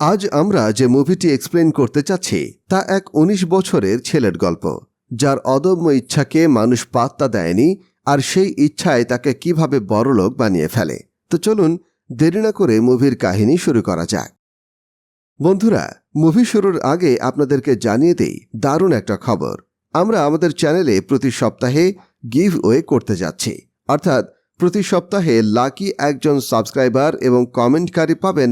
আজ আমরা যে মুভিটি এক্সপ্লেন করতে চাচ্ছি তা এক ১৯ বছরের ছেলের গল্প, যার অদম্য ইচ্ছাকে মানুষ পাত্তা দেয়নি, আর সেই ইচ্ছায় তাকে কিভাবে বড়লোক বানিয়ে ফেলে। তো চলুন দেরি না করে মুভির কাহিনী শুরু করা যাক। বন্ধুরা, মুভি শুরুর আগে আপনাদেরকে জানিয়ে দেই দারুণ একটা খবর। আমরা আমাদের চ্যানেলে প্রতি সপ্তাহে গিভ ওয়ে করতে যাচ্ছি, অর্থাৎ প্রতি সপ্তাহে লাকি একজন সাবস্ক্রাইবার এবং কমেন্টকারী পাবেন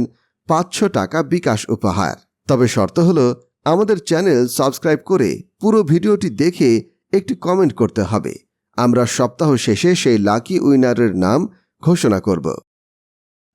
৫০০ টাকা বিকাশ উপহার। তবে শর্ত হলো আমাদের চ্যানেল সাবস্ক্রাইব করে পুরো ভিডিওটি দেখে একটি কমেন্ট করতে হবে। আমরা সপ্তাহ শেষে সেই লাকি উইনারের নাম ঘোষণা করব।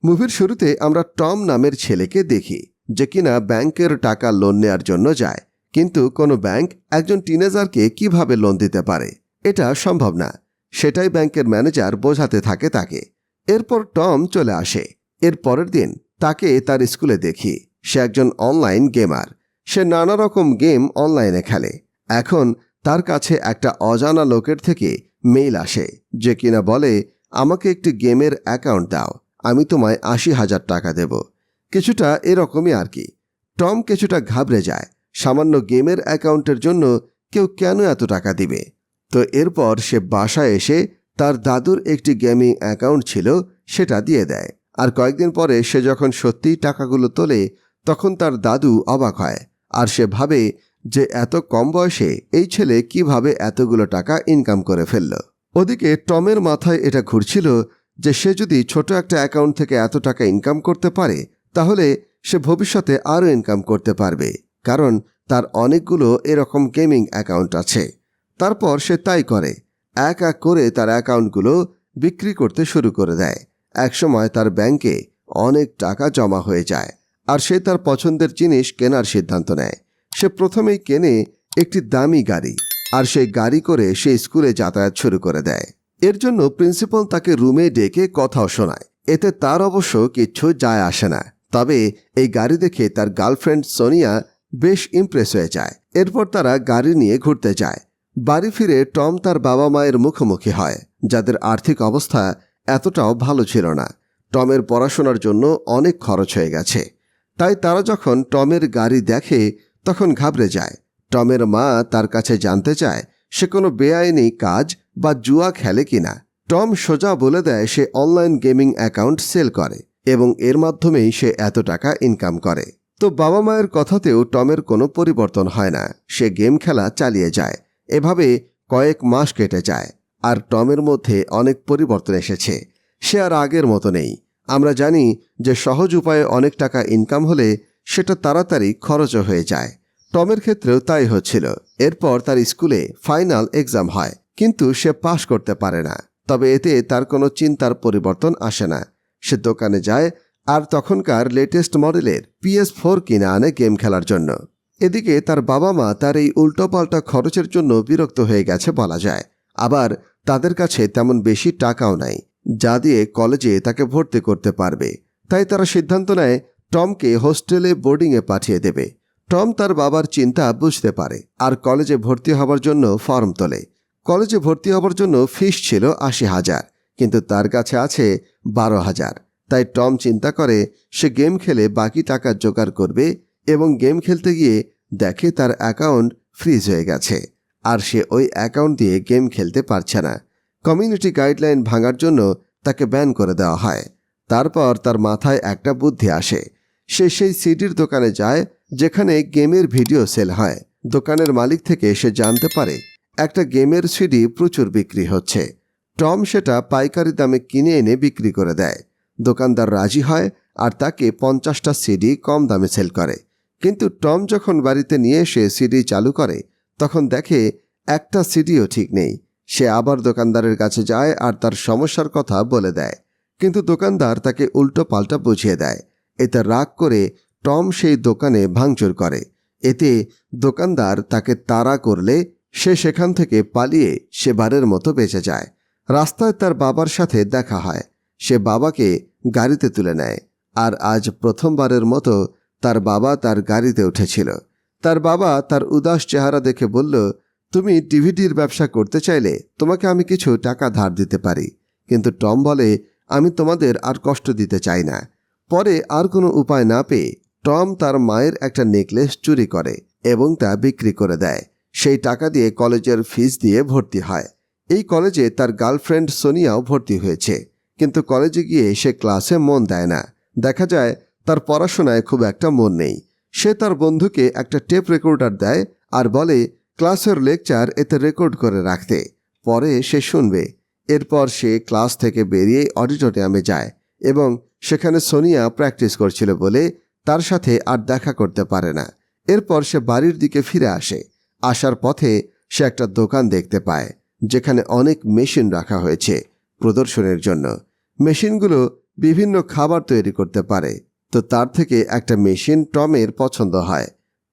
মুভির শুরুতে আমরা টম নামের ছেলেকে দেখি, যে কিনা ব্যাংকের টাকা লোন নেয়ার জন্য যায়, কিন্তু কোনো ব্যাংক একজন টিনেজারকে কিভাবে লোন দিতে পারে, এটা সম্ভব না। সেটাই ব্যাংকের ম্যানেজার বোঝাতে থাকে তাকে। এরপর টম চলে আসে। এর পরের দিন তাকে তার স্কুলে দেখি। সে একজন অনলাইন গেমার। সে নানা রকম গেম অনলাইনে খেলে। এখন তার কাছে একটা অজানা লোকের থেকে মেইল আসে, যে কিনা বলে, আমাকে একটি গেমের অ্যাকাউন্ট দাও, আমি তোমায় ৮০,০০০ টাকা দেব। কিছুটা এরকমই আর কি। টম কিছুটা ঘাবড়ে যায়। সামান্য গেমের অ্যাকাউন্টের জন্য কেউ কেন এত টাকা দিবে? তো এরপর সে বাসায় এসে তার দাদুর একটি গেমিং অ্যাকাউন্ট ছিল, সেটা দিয়ে দেয়। আর কয়েকদিন পরে সে যখন সত্যিই টাকাগুলো তোলে, তখন তার দাদু অবাক হয়। আর সে ভাবে যে এত কম বয়সে এই ছেলে কিভাবে এতগুলো টাকা ইনকাম করে ফেলল। ওদিকে টমের মাথায় এটা ঘুরছিল যে সে যদি ছোট একটা অ্যাকাউন্ট থেকে এত টাকা ইনকাম করতে পারে, তাহলে সে ভবিষ্যতে আরও ইনকাম করতে পারবে, কারণ তার অনেকগুলো এরকম গেমিং অ্যাকাউন্ট আছে। তারপর সে তাই করে। এক এক করে তার অ্যাকাউন্টগুলো বিক্রি করতে শুরু করে দেয়। একসময় তার ব্যাংকে অনেক টাকা জমা হয়ে যায়, আর সে তার পছন্দের জিনিস কেনার সিদ্ধান্ত নেয়। সে প্রথমেই কেনে একটি দামি গাড়ি, আর সেই গাড়ি করে সে স্কুলে যাতায়াত শুরু করে দেয়। এর জন্য প্রিন্সিপাল তাকে রুমে ডেকে কথাও শোনায়। এতে তার অবশ্য কিচ্ছু যায় আসে না। তবে এই গাড়ি দেখে তার গার্লফ্রেন্ড সোনিয়া বেশ ইমপ্রেস হয়ে যায়। এরপর তারা গাড়ি নিয়ে ঘুরতে যায়। বাড়ি ফিরে টম তার বাবা মায়ের মুখোমুখি হয়, যাদের আর্থিক অবস্থা এতটাও ভালো ছিল না। টমের পড়াশোনার জন্য অনেক খরচ হয়ে গেছে। তাই তারা যখন টমের গাড়ি দেখে তখন ঘাবড়ে যায়। টমের মা তার কাছে জানতে চায় সে কোনো বেআইনি কাজ বা জুয়া খেলে কিনা। টম সোজা বলে দেয় সে অনলাইন গেমিং অ্যাকাউন্ট সেল করে এবং এর মাধ্যমেই সে এত টাকা ইনকাম করে। তো বাবা মায়ের কথাতেও টমের কোনো পরিবর্তন হয় না। সে গেম খেলা চালিয়ে যায়। এভাবে কয়েক মাস কেটে যায়, আর টমের মধ্যে অনেক পরিবর্তন এসেছে। সে আর আগের মতো নেই। আমরা জানি যে সহজ উপায়ে অনেক টাকা ইনকাম হলে সেটা তাড়াতাড়ি খরচও হয়ে যায়। টমের ক্ষেত্রেও তাই হচ্ছিল। এরপর তার স্কুলে ফাইনাল এক্সাম হয়, কিন্তু সে পাশ করতে পারে না। তবে এতে তার কোনো চিন্তার পরিবর্তন আসে না। সে দোকানে যায় আর তখনকার লেটেস্ট মডেলের PS4 কিনে আনে গেম খেলার জন্য। এদিকে তার বাবা মা তার এই উল্টোপাল্টা খরচের জন্য বিরক্ত হয়ে গেছে বলা যায়। আবার তাদের কাছে তেমন বেশি টাকাও নাই যা দিয়ে কলেজে তাকে ভর্তি করতে পারবে। তাই তারা সিদ্ধান্ত নেয় টমকে হোস্টেলে বোর্ডিংয়ে পাঠিয়ে দেবে। টম তার বাবার চিন্তা বুঝতে পারে আর কলেজে ভর্তি হবার জন্য ফর্ম তোলে। কলেজে ভর্তি হবার জন্য ফিস ছিল ৮০,০০০, কিন্তু তার কাছে আছে ১২,০০০। তাই টম চিন্তা করে সে গেম খেলে বাকি টাকা জোগাড় করবে, এবং গেম খেলতে গিয়ে দেখে তার অ্যাকাউন্ট ফ্রিজ হয়ে গেছে, আর সে ওই অ্যাকাউন্ট দিয়ে গেম খেলতে পারছে না। কমিউনিটি গাইডলাইন ভাঙার জন্য তাকে ব্যান করে দেওয়া হয়। তারপর তার মাথায় একটা বুদ্ধি আসে। সে সেই সিডির দোকানে যায় যেখানে গেমের ভিডিও সেল হয়। দোকানের মালিক থেকে সে জানতে পারে একটা গেমের সিডি প্রচুর বিক্রি হচ্ছে। টম সেটা পাইকারি দামে কিনে এনে বিক্রি করে দেয়। দোকানদার রাজি হয় আর তাকে ৫০টা সিডি কম দামে সেল করে। কিন্তু টম যখন বাড়িতে নিয়ে এসে সিডি চালু করে, তখন দেখে একটা সিডিও ঠিক নেই। সে আবার দোকানদারের কাছে যায় আর তার সমস্যার কথা বলে দেয়, কিন্তু দোকানদার তাকে উল্টো পাল্টা বুঝিয়ে দেয়। এতে রাগ করে টম সেই দোকানে ভাঙচুর করে। এতে দোকানদার তাকে তাড়া করলে সে সেখান থেকে পালিয়ে সেবারের মতো বেঁচে যায়। রাস্তায় তার বাবার সাথে দেখা হয়। সে বাবাকে গাড়িতে তুলে নেয়, আর আজ প্রথমবারের মতো তার বাবা তার গাড়িতে উঠেছিল। তার বাবা তার উদাস চেহারা দেখে বলল, তুমি ডিভিডির ব্যবসা করতে চাইলে তোমাকে আমি কিছু টাকা ধার দিতে পারি। কিন্তু টম বলে, আমি তোমাদের আর কষ্ট দিতে চাই না। পরে আর কোনো উপায় না পেয়ে টম তার মায়ের একটা নেকলেস চুরি করে এবং তা বিক্রি করে দেয়। সেই টাকা দিয়ে কলেজের ফিস দিয়ে ভর্তি হয়। এই কলেজে তার গার্লফ্রেন্ড সোনিয়াও ভর্তি হয়েছে, কিন্তু কলেজে গিয়ে সে ক্লাসে মন দেয় না। দেখা যায় তার পড়াশোনায় খুব একটা মন নেই। সে তার বন্ধুকে একটা টেপ রেকর্ডার দেয় আর বলে ক্লাসের লেকচার এতে রেকর্ড করে রাখতে, পরে সে শুনবে। এরপর সে ক্লাস থেকে বেরিয়ে অডিটোরিয়ামে যায় এবং সেখানে সোনিয়া প্র্যাকটিস করছিল বলে তার সাথে আর দেখা করতে পারে না। এরপর সে বাড়ির দিকে ফিরে আসে। আসার পথে সে একটা দোকান দেখতে পায় যেখানে অনেক মেশিন রাখা হয়েছে প্রদর্শনের জন্য। মেশিনগুলো বিভিন্ন খাবার তৈরি করতে পারে। তো তার থেকে একটা মেশিন টমের পছন্দ হয়,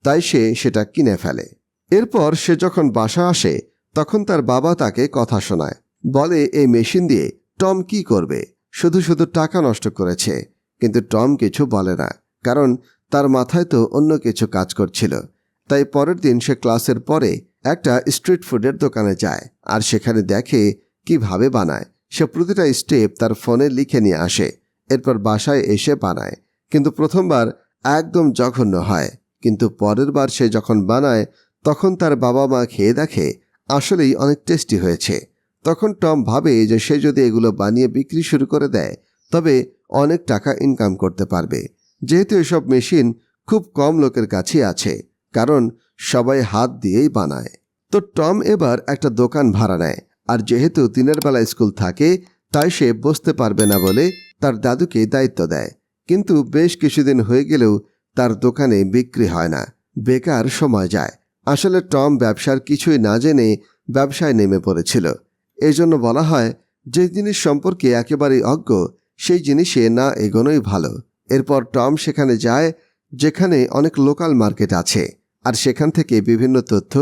তাই সে সেটা কিনে ফেলে। এরপর সে যখন বাসা আসে তখন তার বাবা তাকে কথা শোনায়, বলে এই মেশিন দিয়ে টম কি করবে, শুধু শুধু টাকা নষ্ট করেছে। কিন্তু টম কিছু বলে না, কারণ তার মাথায় তো অন্য কিছু কাজ করছিল। তাই পরের দিন সে ক্লাসের পরে একটা স্ট্রিট ফুডের দোকানে যায় আর সেখানে দেখে কিভাবে বানায়। সে প্রতিটা স্টেপ তার ফোনে লিখে নিয়ে আসে, এরপর বাসায় এসে বানায়। কিন্তু প্রথমবার একদম জঘন্য হয়, কিন্তু পরের বার সে যখন বানায় তখন তার বাবা মা খেয়ে দেখে আসলেই অনেক টেস্টি হয়েছে। তখন টম ভাবে যে সে যদি এগুলো বানিয়ে বিক্রি শুরু করে দেয় তবে অনেক টাকা ইনকাম করতে পারবে, যেহেতু এসব মেশিন খুব কম লোকের কাছেই আছে, কারণ সবাই হাত দিয়েই বানায়। তো টম এবার একটা দোকান ভাড়া নেয়, আর যেহেতু দিনের বেলা স্কুল থাকে তাই সে বসতে পারবে না বলে তার দাদুকে দায়িত্ব দেয়। কিন্তু বেশ কিছুদিন হয়ে গেলেও তার দোকানে বিক্রি হয় না, বেকার সময় যায়। আসলে টম ব্যবসার কিছুই না জেনে ব্যবসায় নেমে পড়েছিল। এই জন্য বলা হয় যে জিনিস সম্পর্কে একেবারেই অজ্ঞ সেই জিনিসে না এগোনোই ভালো। এরপর টম সেখানে যায় যেখানে অনেক লোকাল মার্কেট আছে, আর সেখান থেকে বিভিন্ন তথ্য,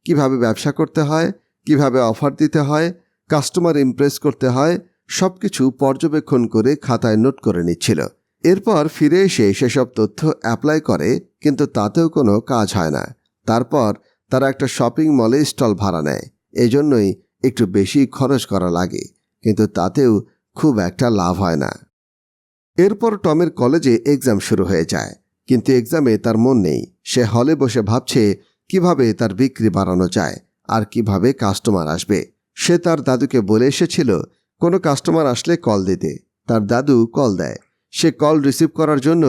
কিভাবে ব্যবসা করতে হয়, কিভাবে অফার দিতে হয়, কাস্টমার ইমপ্রেস করতে হয়, সবকিছু পর্যবেক্ষণ করে খাতায় নোট করে নিচ্ছিল। এরপর ফিরে এসে সেসব তথ্য অ্যাপ্লাই করে, কিন্তু তাতেও কোনো কাজ হয় না। তারপর তারা একটা শপিং মলে স্টল ভাড়া নেয়। এজন্যই একটু বেশি খরচ করা লাগে, কিন্তু তাতেও খুব একটা লাভ হয় না। এরপর টমের কলেজে এক্সাম শুরু হয়ে যায়, কিন্তু এক্সামে তার মন নেই। সে হলে বসে ভাবছে কিভাবে তার বিক্রি বাড়ানো যায় আর কিভাবে কাস্টমার আসবে। সে তার দাদুকে বলে এসেছিল কোনো কাস্টমার আসলে কল দিতে। তার দাদু কল দেয়। সে কল রিসিভ করার জন্য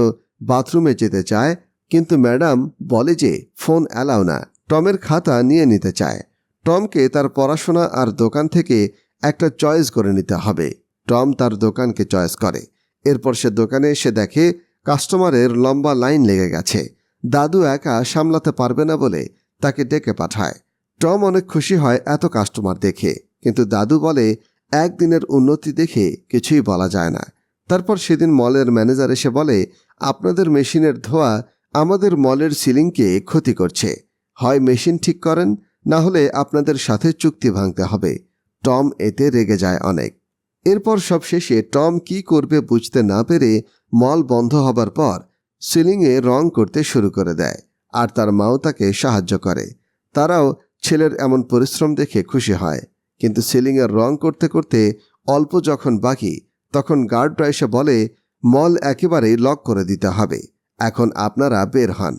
বাথরুমে যেতে চায়, কিন্তু ম্যাডাম বলে যে ফোন অ্যালাউ না, টমের খাতা নিয়ে নিতে চায়। টমকে তার পড়াশোনা আর দোকান থেকে একটা চয়েস করে নিতে হবে। টম তার দোকানকে চয়েস করে। এরপর সে দোকানে এসে দেখে কাস্টমারের লম্বা লাইন লেগে গেছে। দাদু একা সামলাতে পারবে না বলে তাকে ডেকে পাঠায়। টম অনেক খুশি হয় এত কাস্টমার দেখে, কিন্তু দাদু বলে একদিনের উন্নতি দেখে কিছুই বলা যায় না। তারপর সেদিন মলের ম্যানেজার এসে বলে আপনাদের মেশিনের ধোঁয়া আমাদের মলের সিলিংকে ক্ষতি করছে, হয় মেশিন ঠিক করেন, না হলে আপনাদের সাথে চুক্তি ভাঙতে হবে। টম এতে রেগে যায় অনেক। এরপর সব শেষে টম কি করবে বুঝতে না পেরে মল বন্ধ হবার পর সিলিংয়ে রং করতে শুরু করে দেয়, আর তার মাও তাকে সাহায্য করে। তারাও ছেলের এমন পরিশ্রম দেখে খুশি হয়। কিন্তু সিলিংয়ের রং করতে করতে অল্প যখন বাকি তখন গার্ডরা এসে বলে মল একেবারেই লক করে দিতে হবে, এখন আপনারা বের হন।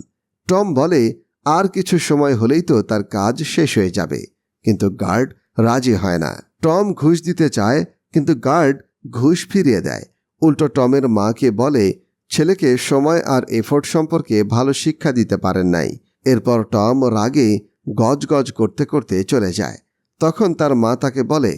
টম বলে আর কিছু সময় হলেই তো তার কাজ শেষ হয়ে যাবে, কিন্তু গার্ড রাজি হয় না। টম ঘুষ দিতে চায়, কিন্তু গার্ড ঘুষ ফিরিয়ে দেয়। উল্টো টমের মাকে বলে ছেলেকে সময় আর এফোর্ট সম্পর্কে ভালো শিক্ষা দিতে পারেন নাই। এরপর টম রাগে গজগজ করতে করতে চলে যায়। তখন তার মা তাকে বলে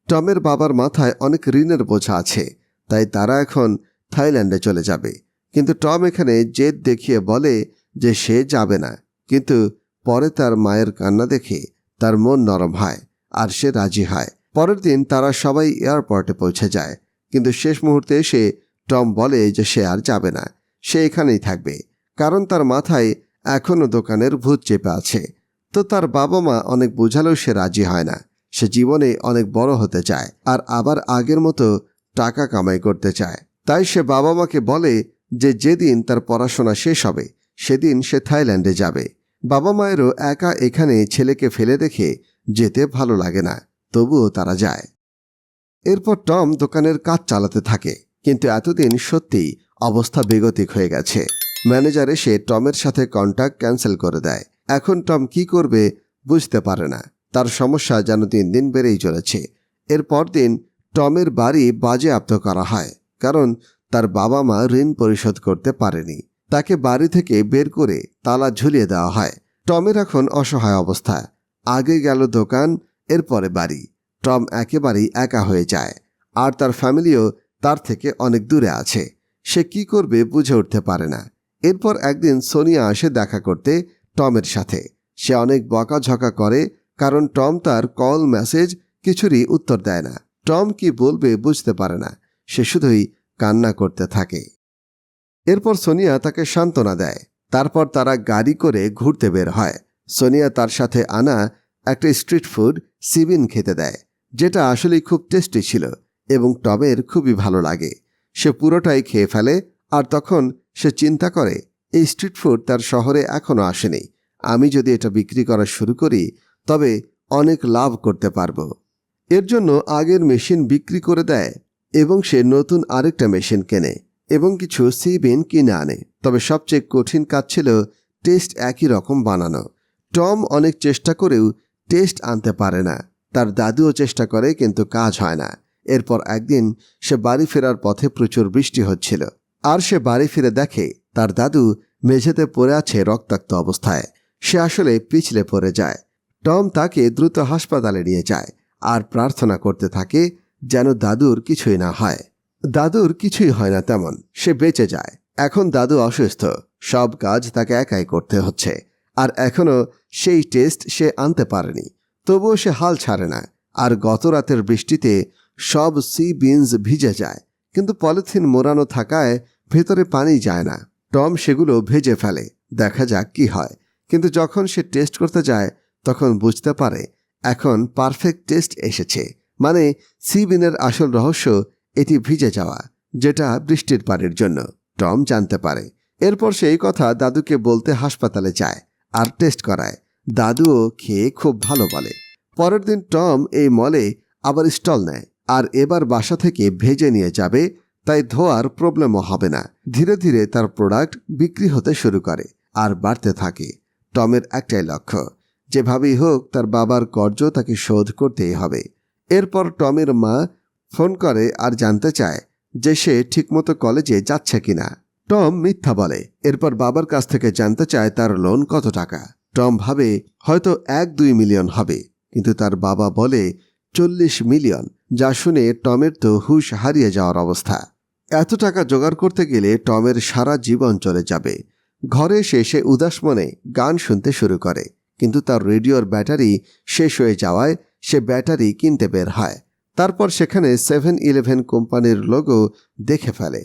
টমের বাবার মাথায় অনেক ঋণের বোঝা আছে, তাই তারা এখন থাইল্যান্ডে চলে যাবে। কিন্তু টম এখানে জেদ দেখিয়ে বলে যে সে যাবে না, কিন্তু পরে তার মায়ের কান্না দেখে তার মন নরম হয় আর সে রাজি হয়। পরের দিন তারা সবাই এয়ারপোর্টে পৌঁছে যায়, কিন্তু শেষ মুহূর্তে এসে টম বলে যে সে আর যাবে না, সে এখানেই থাকবে, কারণ তার মাথায় এখনও দোকানের ভূত চেপে আছে। তো তার বাবা মা অনেক বোঝালেও সে রাজি হয় না। সে জীবনে অনেক বড় হতে চায় আর আবার আগের মতো টাকা কামাই করতে চায়। তাই সে বাবা মাকে বলে যে যেদিন তার পড়াশোনা শেষ হবে সেদিন সে থাইল্যান্ডে যাবে। বাবা মায়েরও একা এখানে ছেলেকে ফেলে রেখে যেতে ভালো লাগে না, তবুও তারা যায়। এরপর টম দোকানের কাজ চালাতে থাকে, কিন্তু এতদিন সত্যিই অবস্থা বেগতিক হয়ে গেছে। ম্যানেজার এসে টমের সাথে কন্ট্যাক্ট ক্যান্সেল করে দেয়। এখন টম কি করবে বুঝতে পারে না। তার সমস্যা যেন দিন দিন বেড়েই চলেছে। এরপর দিন টমের বাড়ি বাজেয়াপ্ত করা হয়, কারণ তার বাবা মা ঋণ পরিশোধ করতে পারেনি। তাকে বাড়ি থেকে বের করে তালা ঝুলিয়ে দেওয়া হয়। টমের এখন অসহায় অবস্থা। আগে গেল দোকান, এরপরে বাড়ি। টম একেবারেই একা হয়ে যায়, আর তার ফ্যামিলিও তার থেকে অনেক দূরে আছে। সে কি করবে বুঝে উঠতে পারে না। এরপর একদিন সোনিয়া আসে দেখা করতে টমের সাথে। সে অনেক বকাঝকা করে, কারণ টম তার কল মেসেজ কিছুরই উত্তর দেয় না। টম কি বলবে বুঝতে পারে না। সে শুধুই কান্না করতে থাকে। এরপর সোনিয়া তাকে সান্ত্বনা দেয়। তারপর তারা গাড়ি করে ঘুরতে বের হয়। সোনিয়া তার সাথে আনা একটা স্ট্রিট ফুড সিবিন খেতে দেয়, যেটা আসলেই খুব টেস্টি ছিল এবং টমের খুবই ভালো লাগে। সে পুরোটাই খেয়ে ফেলে, আর তখন সে চিন্তা করে এই স্ট্রিট ফুড তার শহরে এখনও আসেনি। আমি যদি এটা বিক্রি করা শুরু করি তবে অনেক লাভ করতে পারবো। এর জন্য আগের মেশিন বিক্রি করে দেয় এবং সে নতুন আরেকটা মেশিন কেনে এবং কিছু সিবিন কিনে আনে। তবে সবচেয়ে কঠিন কাজ ছিল টেস্ট একই রকম বানানো। টম অনেক চেষ্টা করেও টেস্ট আনতে পারে না। তার দাদুও চেষ্টা করে, কিন্তু কাজ হয় না। এরপর একদিন সে বাড়ি ফেরার পথে প্রচুর বৃষ্টি হচ্ছিল, আর সে বাড়ি ফিরে দেখে তার দাদু মেঝেতে পড়ে আছে রক্তাক্ত অবস্থায়। সে আসলে পিছলে পড়ে যায়। টম তাকে দ্রুত হাসপাতালে নিয়ে যায় আর প্রার্থনা করতে থাকে যেন দাদুর কিছুই না হয়। দাদুর কিছুই হয় না তেমন, সে বেঁচে যায়। এখন দাদু অসুস্থ, সব কাজ তাকে একাই করতে হচ্ছে, আর এখনও সেই টেস্ট সে আনতে পারেনি। তবুও সে হাল ছাড়ে না। আর গত রাতের বৃষ্টিতে সব সি বিনস ভিজে যায়, কিন্তু পলিথিন মোড়ানো থাকায় ভেতরে পানি যায় না। টম সেগুলো ভেজে ফেলে, দেখা যাক কি হয়। কিন্তু যখন সে টেস্ট করতে যায় তখন বুঝতে পারে এখন পারফেক্ট টেস্ট এসেছে। মানে সি বিনের আসল রহস্য এটি ভিজে যাওয়া, যেটা বৃষ্টির পানির জন্য। টম জানতে পারে। এরপর সেই কথা দাদুকে বলতে হাসপাতালে যায় আর টেস্ট করায়। দাদুও খেয়ে খুব ভালো বলে। পরের দিন টম এই মলে আবার স্টল নেয়, আর এবার বাসা থেকে ভেজে নিয়ে যাবে, তাই ধোয়ার প্রবলেমও হবে না। ধীরে ধীরে তার প্রোডাক্ট বিক্রি হতে শুরু করে আর বাড়তে থাকে। টমের একটাই লক্ষ্য, যেভাবেই হোক তার বাবার কর্জ তাকে শোধ করতেই হবে। এরপর টমের মা ফোন করে আর জানতে চায় যে সে ঠিকমতো কলেজে যাচ্ছে কিনা। টম মিথ্যা বলে। এরপর বাবার কাছ থেকে জানতে চায় তার লোন কত টাকা। টম ভাবে হয়তো 1-2 মিলিয়ন হবে, কিন্তু তার বাবা বলে 40 মিলিয়ন, যা শুনে টমের তো হুঁশ হারিয়ে যাওয়ার অবস্থা। এত টাকা জোগাড় করতে গেলে টমের সারা জীবন চলে যাবে। ঘরে এসে সে উদাস মনে গান শুনতে শুরু করে, কিন্তু তার রেডিওর ব্যাটারি শেষ হয়ে যাওয়ায় সে ব্যাটারি কিনতে বের হয়। তারপর সেখানে 7-Eleven কোম্পানির লোগো দেখে ফেলে,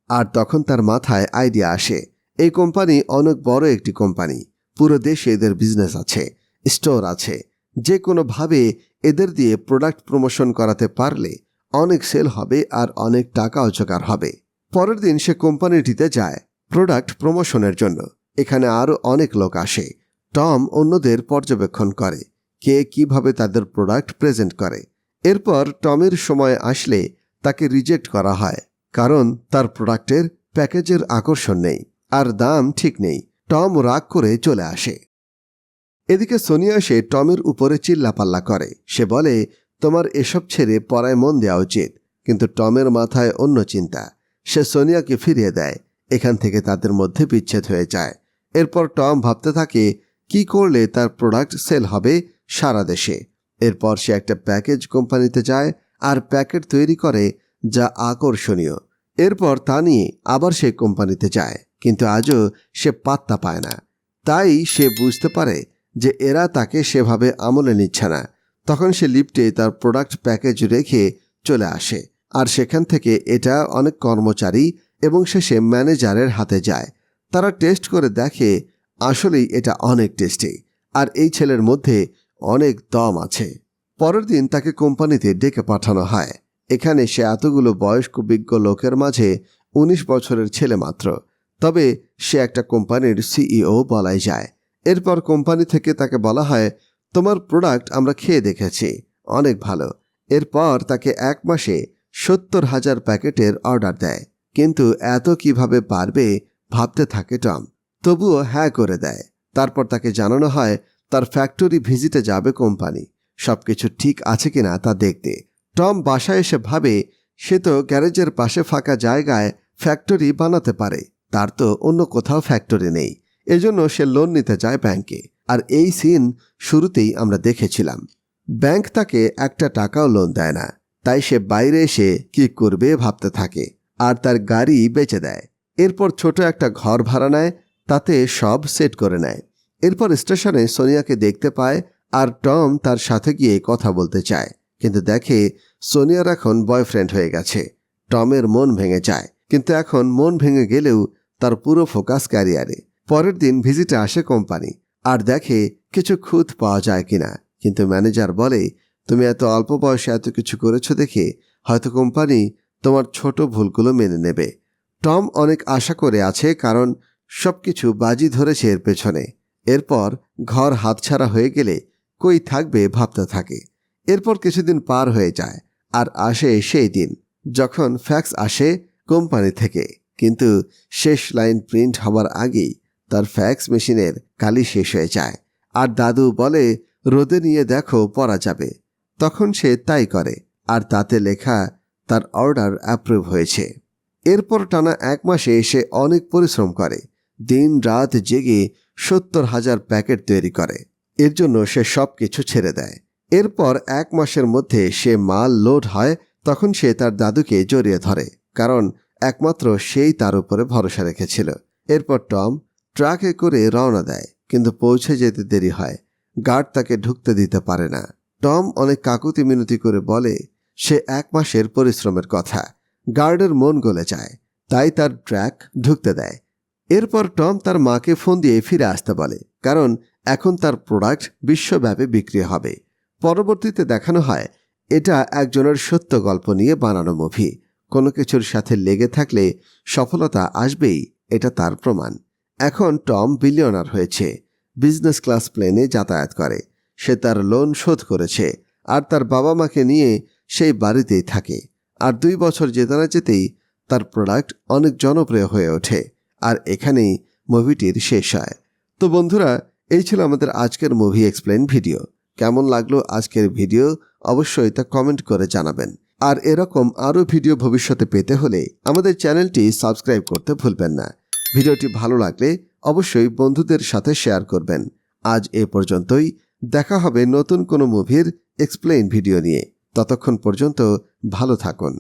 আর তখন তার মাথায় আইডিয়া আসে। এই কোম্পানি অনেক বড় একটি কোম্পানি, পুরো দেশে এদের বিজনেস আছে, স্টোর আছে। যে কোনোভাবে এদের দিয়ে প্রোডাক্ট প্রমোশন করাতে পারলে অনেক সেল হবে আর অনেক টাকাও জোগাড় হবে। পরের দিন সে কোম্পানিটিতে যায় প্রোডাক্ট প্রমোশনের জন্য। এখানে আরও অনেক লোক আসে। টম অন্যদের পর্যবেক্ষণ করে কে কিভাবে তাদের প্রোডাক্ট প্রেজেন্ট করে। এরপর টমের সময় আসলে তাকে রিজেক্ট করা হয়, কারণ তার প্রোডাক্টের প্যাকেজের আকর্ষণ নেই আর দাম ঠিক নেই। টম রাগ করে চলে আসে। এদিকে সোনিয়া এসে টমের উপরে চিল্লাপাল্লা করে। সে বলে, তোমার এসব ছেড়ে পড়ায় মন দেওয়া উচিত। কিন্তু টমের মাথায় অন্য চিন্তা। সে সোনিয়াকে ফিরিয়ে দেয়। এখান থেকে তাদের মধ্যে বিচ্ছেদ হয়ে যায়। এরপর টম ভাবতে থাকে কি করলে তার প্রোডাক্ট সেল হবে সারা দেশে। এরপর সে একটা প্যাকেজ কোম্পানিতে যায় আর প্যাকেট তৈরি করে, যা আকর্ষণীয়। এরপর তা নিয়ে আবার সে কোম্পানিতে যায়, কিন্তু আজও সে পাত্তা পায় না। তাই সে বুঝতে পারে যে এরা তাকে সেভাবে আমলে নিচ্ছে না। তখন সে লিফটে তার প্রোডাক্ট প্যাকেজ রেখে চলে আসে, আর সেখান থেকে এটা অনেক কর্মচারী এবং শেষে ম্যানেজারের হাতে যায়। তারা টেস্ট করে দেখে আসলেই এটা অনেক টেস্টি, আর এই ছেলের মধ্যে অনেক দম আছে। পরের দিন তাকে কোম্পানিতে ডেকে পাঠানো হয়। এখানে সে এতগুলো বয়স্ক বিজ্ঞ লোকের মাঝে 19 বছরের ছেলে মাত্র। তবে সে একটা কোম্পানির সিইও বলাই যায়। এরপর কোম্পানি থেকে তাকে বলা হয়, তোমার প্রোডাক্ট আমরা খেয়ে দেখেছি, অনেক ভালো। এরপর তাকে 1 মাসে 70,000 প্যাকেটের অর্ডার দেয়। কিন্তু এত কিভাবে পারবে ভাবতে থাকে টম। তবুও হ্যাঁ করে দেয়। তারপর তাকে জানানো হয় তার ফ্যাক্টরি ভিজিটে যাবে কোম্পানি, সবকিছু ঠিক আছে কিনা তা দেখতে। টম বাসায় এসে ভাবে সে তো গ্যারেজের পাশে ফাঁকা জায়গায় ফ্যাক্টরি বানাতে পারে, তার তো অন্য কোথাও ফ্যাক্টরি নেই। এজন্য সে লোন নিতে যায় ব্যাংকে। আর এই সিন শুরুতেই আমরা দেখেছিলাম। ব্যাংক তাকে একটা টাকাও লোন দেয় না, তাই সে বাইরে এসে কি করবে ভাবতে থাকে আর তার গাড়ি বেচে দেয়। এরপর ছোট একটা ঘর ভাড়া নেয়, তাতে সব সেট করে নেয়। এরপর স্টেশনে সোনিয়াকে দেখতে পায় আর টম তার সাথে গিয়ে কথা বলতে চায়, কিন্তু দেখে সোনিয়ার এখন বয়ফ্রেন্ড হয়ে গেছে। টমের মন ভেঙে যায়, কিন্তু এখন মন ভেঙে গেলেও তার পুরো ফোকাস ক্যারিয়ারে। পরের দিন ভিজিটে আসে কোম্পানি আর দেখে কিছু খুঁত পাওয়া যায় কিনা, কিন্তু ম্যানেজার বলে তুমি এত অল্প বয়সে এত কিছু করেছো দেখে হয়তো কোম্পানি তোমার ছোট ভুলগুলো মেনে নেবে। টম অনেক আশা করে আছে, কারণ সবকিছু বাজি ধরেছে এর পেছনে। এরপর ঘর হাতছাড়া হয়ে গেলে কই থাকবে ভাবতে থাকে। এরপর কিছুদিন পার হয়ে যায় আর আসে সেই দিন যখন ফ্যাক্স আসে কোম্পানি থেকে, কিন্তু শেষ লাইন প্রিন্ট হওয়ার আগেই তার ফ্যাক্স মেশিনের কালি শেষ হয়ে যায়। আর দাদু বলে রোদে নিয়ে দেখো পড়া যাবে। তখন সে তাই করে আর তাতে লেখা তার অর্ডার অ্যাপ্রুভ হয়েছে। এরপর টানা 1 মাসে সে অনেক পরিশ্রম করে, দিন রাত জেগে 70,000 প্যাকেট তৈরি করে। এর জন্য সে সব কিছু ছেড়ে দেয়। এরপর 1 মাসের মধ্যে সে মাল লোড হয়, তখন সে তার দাদুকে জড়িয়ে ধরে, কারণ একমাত্র সেই তার উপরে ভরসা রেখেছিল। এরপর টম ট্রাকে করে রওনা দেয়, কিন্তু পৌঁছে যেতে দেরি হয়। গার্ড তাকে ঢুকতে দিতে পারে না। টম অনেক কাকুতি মিনতি করে বলে সে 1 মাসের পরিশ্রমের কথা। গার্ডের মন গলে যায়, তাই তার ট্রাক ঢুকতে দেয়। এরপর টম তার মাকে ফোন দিয়ে ফিরে আসতে বলে, কারণ এখন তার প্রোডাক্ট বিশ্বব্যাপী বিক্রি হবে। পরবর্তীতে দেখানো হয় এটা একজনের সত্য গল্প নিয়ে বানানো মুভি। কোনো কিছুর সাথে লেগে থাকলে সফলতা আসবেই, এটা তার প্রমাণ। এখন টম বিলিয়নার হয়েছে, বিজনেস ক্লাস প্লেনে যাতায়াত করে। সে তার লোন শোধ করেছে আর তার বাবা মাকে নিয়ে সেই বাড়িতেই থাকে। আর 2 বছর যেতে না যেতেই তার প্রোডাক্ট অনেক জনপ্রিয় হয়ে ওঠে। আর এখানেই মুভিটির শেষ হয়। তো বন্ধুরা, এই ছিল আমাদের আজকের মুভি এক্সপ্লেন ভিডিও। কেমন লাগলো আজকের ভিডিও অবশ্যই তা কমেন্ট করে জানাবেন। আর এরকম আরও ভিডিও ভবিষ্যতে পেতে হলে আমাদের চ্যানেলটি সাবস্ক্রাইব করতে ভুলবেন না। ভিডিওটি ভালো লাগলে অবশ্যই বন্ধুদের সাথে শেয়ার করবেন। আজ এ পর্যন্তই। দেখা হবে নতুন কোনো মুভির এক্সপ্লেইন ভিডিও নিয়ে। ততক্ষণ পর্যন্ত ভালো থাকুন।